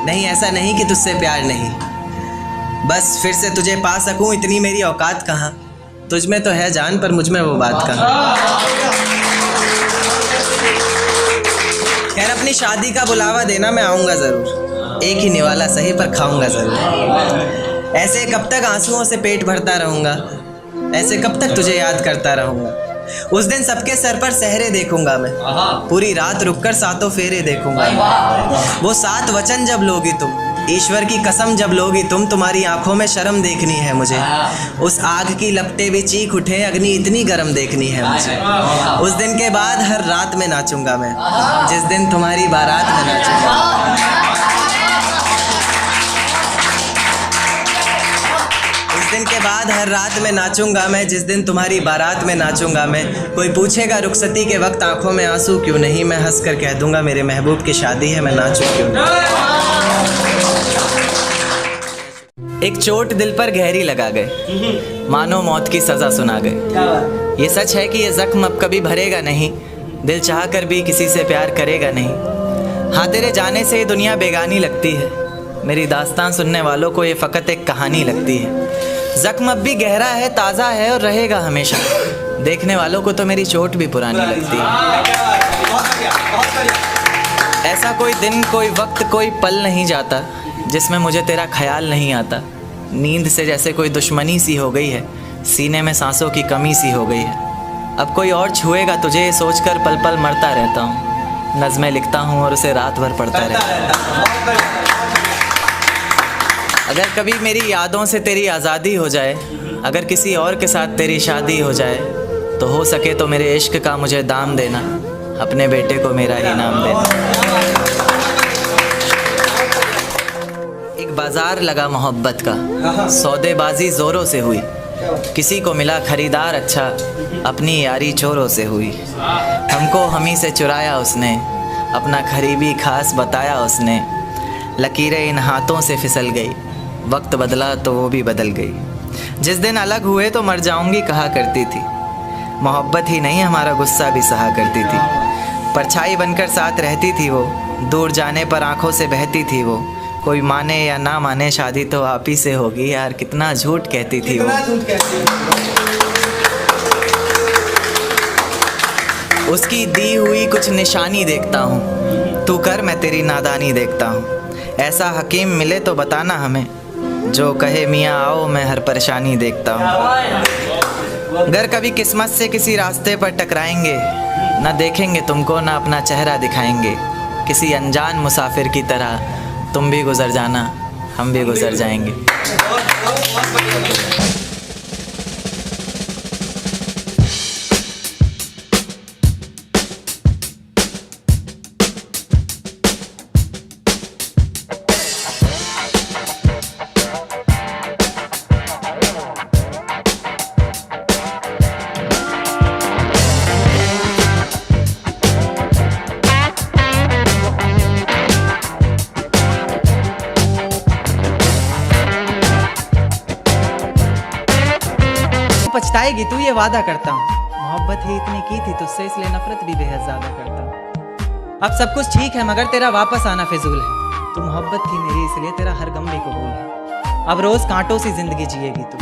नहीं ऐसा नहीं कि तुझसे प्यार नहीं, बस फिर से तुझे पा सकूं इतनी मेरी औकात कहाँ। तुझ में तो है जान पर मुझ में वो बात कहाँ। खैर अपनी शादी का बुलावा देना, मैं आऊँगा ज़रूर। एक ही निवाला सही पर खाऊँगा ज़रूर। ऐसे कब तक आंसुओं से पेट भरता रहूँगा, ऐसे कब तक तुझे याद करता रहूँगा। उस दिन सबके सर पर सहरे देखूंगा मैं, पूरी रात रुककर सातों फेरे देखूंगा। वो 7 वचन जब लोगी तुम, ईश्वर की कसम जब लोगी तुम, तुम्हारी आंखों में शर्म देखनी है मुझे। उस आग की लपटें भी चीख उठे, अग्नि इतनी गर्म देखनी है मुझे। उस दिन के बाद हर रात में नाचूंगा मैं, जिस दिन तुम्हारी बारात में नाचूंगा। दिन के बाद हर रात में नाचूंगा मैं, जिस दिन तुम्हारी बारात में नाचूंगा मैं। कोई पूछेगा रुखसती के वक्त आंखों में आंसू क्यों नहीं, मैं हंस कर कह दूंगा मेरे महबूब की शादी है, मैं नाचूं क्यों नहीं। एक चोट दिल पर गहरी लगा गए, मानो मौत की सजा सुना गए। ये सच है कि ये जख्म अब कभी भरेगा नहीं, दिल चाह कर भी किसी से प्यार करेगा नहीं। हाँ तेरे जाने से ये दुनिया बेगानी लगती है, मेरी दास्तान सुनने वालों को ये फ़कत एक कहानी लगती है। जख्म अब भी गहरा है, ताज़ा है और रहेगा हमेशा, देखने वालों को तो मेरी चोट भी पुरानी लगती है। ऐसा कोई दिन, कोई वक्त, कोई पल नहीं जाता जिसमें मुझे तेरा ख्याल नहीं आता। नींद से जैसे कोई दुश्मनी सी हो गई है, सीने में सांसों की कमी सी हो गई है। अब कोई और छुएगा तुझे ये सोचकर पल पल मरता रहता हूँ। नज़्में लिखता हूँ और उसे रात भर पढ़ता रहता हूँ। अगर कभी मेरी यादों से तेरी आज़ादी हो जाए, अगर किसी और के साथ तेरी शादी हो जाए, तो हो सके तो मेरे इश्क का मुझे दाम देना, अपने बेटे को मेरा ही नाम देना। एक बाजार लगा मोहब्बत का, सौदेबाजी ज़ोरों से हुई, किसी को मिला खरीदार अच्छा, अपनी यारी चोरों से हुई। हमको हमी से चुराया उसने, अपना खरीबी खास बताया उसने। लकीरें इन हाथों से फिसल गई, वक्त बदला तो वो भी बदल गई। जिस दिन अलग हुए तो मर जाऊंगी कहा करती थी, मोहब्बत ही नहीं हमारा गुस्सा भी सहा करती थी। परछाई बनकर साथ रहती थी वो, दूर जाने पर आंखों से बहती थी वो। कोई माने या ना माने शादी तो आप ही से होगी, यार कितना झूठ कहती थी वो। उसकी दी हुई कुछ निशानी देखता हूँ, तू कर मैं तेरी नादानी देखता हूँ। ऐसा हकीम मिले तो बताना हमें, जो कहे मियाँ आओ मैं हर परेशानी देखता हूँ। अगर कभी किस्मत से किसी रास्ते पर टकराएंगे, ना देखेंगे तुमको ना अपना चेहरा दिखाएंगे। किसी अनजान मुसाफिर की तरह तुम भी गुजर जाना, हम भी गुजर जाएंगे। पछताएगी तू ये वादा करता हूँ, मोहब्बत ही इतनी की थी तुझसे इसलिए नफरत भी बेहद ज्यादा करता हूँ। अब सब कुछ ठीक है मगर तेरा वापस आना फिजूल है, तू मोहब्बत थी मेरी इसलिए तेरा हर गम भी कबूल है। अब रोज कांटों सी जिंदगी जिएगी तू,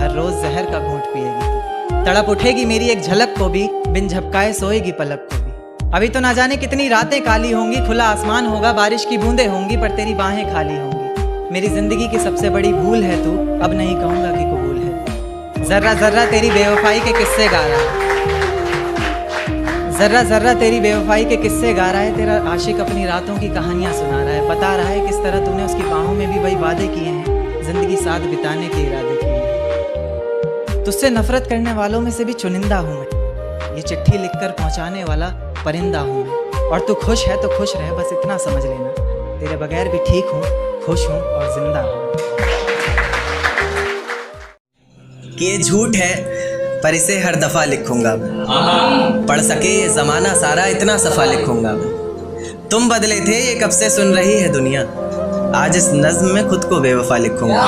हर रोज जहर का घूंट पिएगी तू। तड़प उठेगी मेरी एक झलक को भी, बिन झपकाए सोएगी पलक को भी। अभी तो ना जाने कितनी रातें काली होंगी, खुला आसमान होगा बारिश की बूंदें होंगी, पर तेरी बाहें खाली होंगी। मेरी जिंदगी की सबसे बड़ी भूल है तू, अब नहीं कहूँगा कि कबूल है। जर्रा जर्रा तेरी बेवफाई के किस्से गा रहा है, जर्रा जर्रा तेरी बेवफाई के किस्से गा रहा है। तेरा आशिक अपनी रातों की कहानियां सुना रहा है, बता रहा है किस तरह तूने उसकी बाहों में भी वही वादे किए हैं, जिंदगी साथ बिताने के इरादे किए हैं। तुझसे नफरत करने वालों में से भी चुनिंदा हूँ मैं, ये चिट्ठी लिखकर पहुँचाने वाला परिंदा हूँ मैं। और तू खुश है तो खुश रह, बस इतना समझ लेना, तेरे बगैर भी ठीक हूँ, खुश हूँ और जिंदा हूँ। कि ये झूठ है पर इसे हर दफ़ा लिखूंगा मैं, पढ़ सके ये ज़माना सारा इतना सफ़ा लिखूंगा मैं। तुम बदले थे ये कब से सुन रही है दुनिया, आज इस नज़्म में खुद को बेवफा लिखूंगा।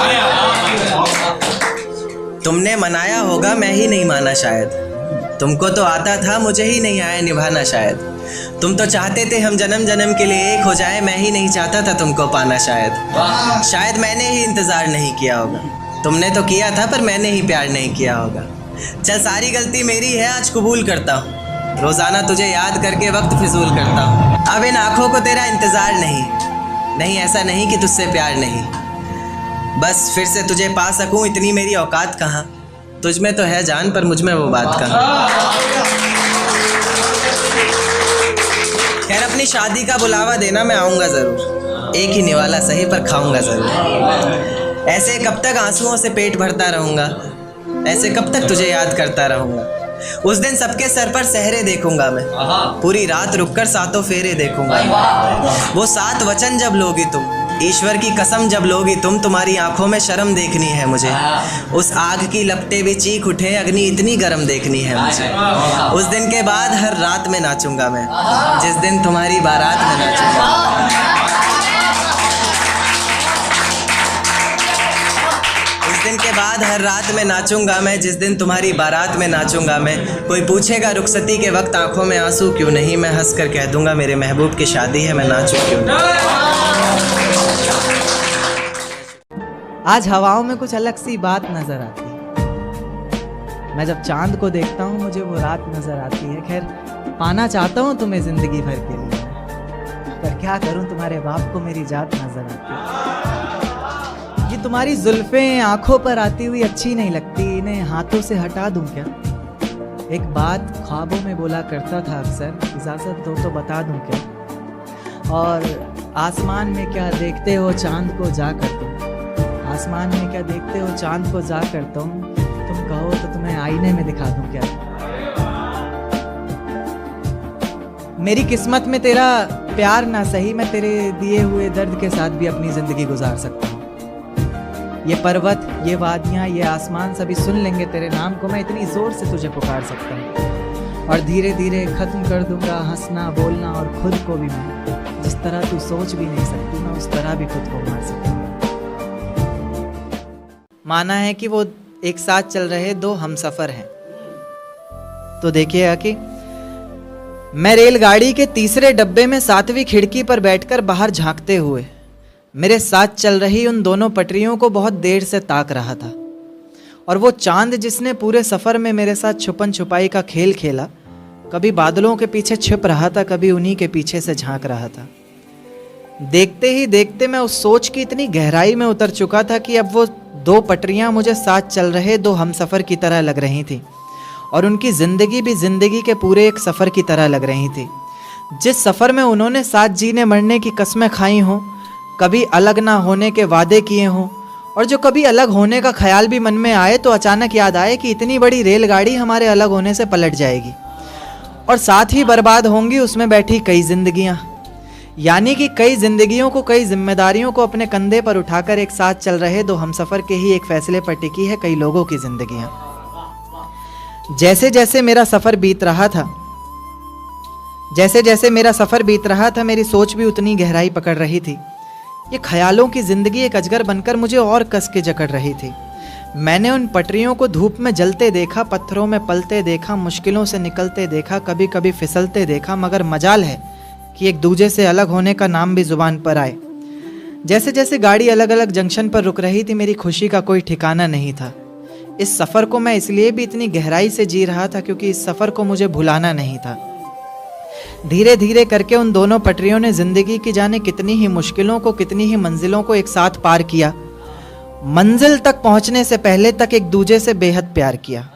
तुमने मनाया होगा मैं ही नहीं माना शायद, तुमको तो आता था मुझे ही नहीं आया निभाना शायद। तुम तो चाहते थे हम जन्म जन्म के लिए एक हो जाए, मैं ही नहीं चाहता था तुमको पाना। शायद मैंने ही इंतज़ार नहीं किया होगा। तुमने तो किया था पर मैंने ही प्यार नहीं किया होगा। चल सारी गलती मेरी है, आज कबूल करता हूँ। रोज़ाना तुझे याद करके वक्त फिजूल करता हूँ। अब इन आँखों को तेरा इंतज़ार नहीं, ऐसा नहीं कि तुझसे प्यार नहीं। बस फिर से तुझे पा सकूँ इतनी मेरी औकात कहाँ। तुझ में तो है जान पर मुझ में वो बात कहाँ। खैर अपनी शादी का बुलावा देना, मैं आऊँगा ज़रूर। एक ही निवाला सही पर खाऊँगा ज़रूर। ऐसे कब तक आंसुओं से पेट भरता रहूँगा, ऐसे कब तक तुझे याद करता रहूँगा। उस दिन सबके सर पर सहरे देखूंगा मैं, पूरी रात रुककर सातों फेरे देखूंगा। वो 7 वचन जब लोगी तुम, ईश्वर की कसम जब लोगी तुम, तुम्हारी आंखों में शर्म देखनी है मुझे। उस आग की लपटें भी चीख उठे, अग्नि इतनी गर्म देखनी है मुझे। उस दिन के बाद हर रात में नाचूंगा मैं, जिस दिन तुम्हारी बारात में नाचूंगा। उस दिन के बाद हर रात में नाचूंगा मैं, जिस दिन तुम्हारी बारात में नाचूंगा मैं। कोई पूछेगा रुखसती के वक्त आंखों में आंसू क्यों नहीं, मैं हंस कर कह दूंगा मेरे महबूब की शादी है, मैं नाचूं क्यों नहीं। आज हवाओं में कुछ अलग सी बात नजर आती है। मैं जब चांद को देखता हूँ मुझे वो रात नजर आती है। खैर पाना चाहता हूँ तुम्हें जिंदगी भर के लिए, पर क्या करूँ तुम्हारे बाप को मेरी जात नजर आती है। ये तुम्हारी जुल्फें आंखों पर आती हुई अच्छी नहीं लगती, इन्हें हाथों से हटा दूं क्या। एक बात ख्वाबों में बोला करता था अक्सर, इजाजत दो तो बता दूं क्या। और आसमान में क्या देखते हो चांद को जा कर तुम, आसमान में क्या देखते हो चांद को जा कर तुम कहो तो तुम्हें आईने में दिखा दूं क्या। मेरी किस्मत में तेरा प्यार ना सही, मैं तेरे दिए हुए दर्द के साथ भी अपनी जिंदगी गुजार सकता हूँ। ये पर्वत, ये वादियाँ, ये आसमान सभी सुन लेंगे तेरे नाम को, मैं इतनी जोर से तुझे पुकार सकता हूँ। और धीरे धीरे खत्म कर दूंगा हंसना बोलना, और खुद को भी मैं जिस तरह तू सोच भी नहीं सकती, मैं उस तरह भी खुद को मार सकता हूँ। माना है कि वो एक साथ चल रहे 2 हमसफर हैं। तो देखिएगा कि मैं रेलगाड़ी के तीसरे डब्बे में 7वीं खिड़की पर बैठकर बाहर झांकते हुए मेरे साथ चल रही उन दोनों पटरियों को बहुत देर से ताक रहा था। और वो चांद जिसने पूरे सफ़र में मेरे साथ छुपन छुपाई का खेल खेला, कभी बादलों के पीछे छिप रहा था, कभी उन्हीं के पीछे से झांक रहा था। देखते ही देखते मैं उस सोच की इतनी गहराई में उतर चुका था कि अब वो 2 पटरियां मुझे साथ चल रहे 2 हमसफ़र की तरह लग रही थी, और उनकी ज़िंदगी भी ज़िंदगी के पूरे एक सफ़र की तरह लग रही थी। जिस सफ़र में उन्होंने साथ जीने मरने की कस्में खाई हों, कभी अलग ना होने के वादे किए हों, और जो कभी अलग होने का ख्याल भी मन में आए तो अचानक याद आए कि इतनी बड़ी रेलगाड़ी हमारे अलग होने से पलट जाएगी, और साथ ही बर्बाद होंगी उसमें बैठी कई जिंदगियां। यानी कि कई जिंदगियों को, कई जिम्मेदारियों को अपने कंधे पर उठाकर एक साथ चल रहे 2 हमसफ़र के ही एक फैसले पर टिकी है कई लोगों की जिंदगियां। जैसे जैसे मेरा सफ़र बीत रहा था, मेरी सोच भी उतनी गहराई पकड़ रही थी। ये ख्यालों की ज़िंदगी एक अजगर बनकर मुझे और कस के जकड़ रही थी। मैंने उन पटरियों को धूप में जलते देखा, पत्थरों में पलते देखा, मुश्किलों से निकलते देखा, कभी कभी फिसलते देखा, मगर मजाल है कि एक दूजे से अलग होने का नाम भी ज़ुबान पर आए। जैसे जैसे गाड़ी अलग अलग जंक्शन पर रुक रही थी, मेरी खुशी का कोई ठिकाना नहीं था। इस सफ़र को मैं इसलिए भी इतनी गहराई से जी रहा था क्योंकि इस सफ़र को मुझे भुलाना नहीं था। धीरे धीरे करके उन दोनों पटरियों ने ज़िंदगी की जाने कितनी ही मुश्किलों को, कितनी ही मंजिलों को एक साथ पार किया। मंजिल तक पहुंचने से पहले तक एक दूजे से बेहद प्यार किया।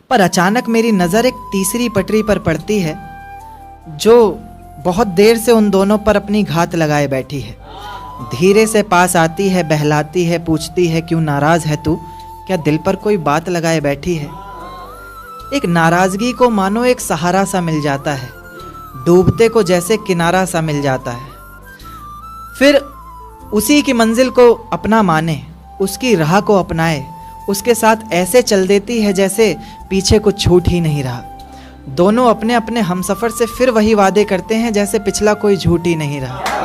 पर अचानक मेरी नज़र एक तीसरी पटरी पर पड़ती है जो बहुत देर से उन दोनों पर अपनी घात लगाए बैठी है। धीरे से पास आती है, बहलाती है, पूछती है क्यों नाराज़ है तू, क्या दिल पर कोई बात लगाए बैठी है। एक नाराज़गी को मानो एक सहारा सा मिल जाता है, डूबते को जैसे किनारा सा मिल जाता है। फिर उसी की मंजिल को अपना माने, उसकी राह को अपनाए, उसके साथ ऐसे चल देती है जैसे पीछे कुछ छूट ही नहीं रहा। दोनों अपने अपने हमसफ़र से फिर वही वादे करते हैं जैसे पिछला कोई झूठ ही नहीं रहा।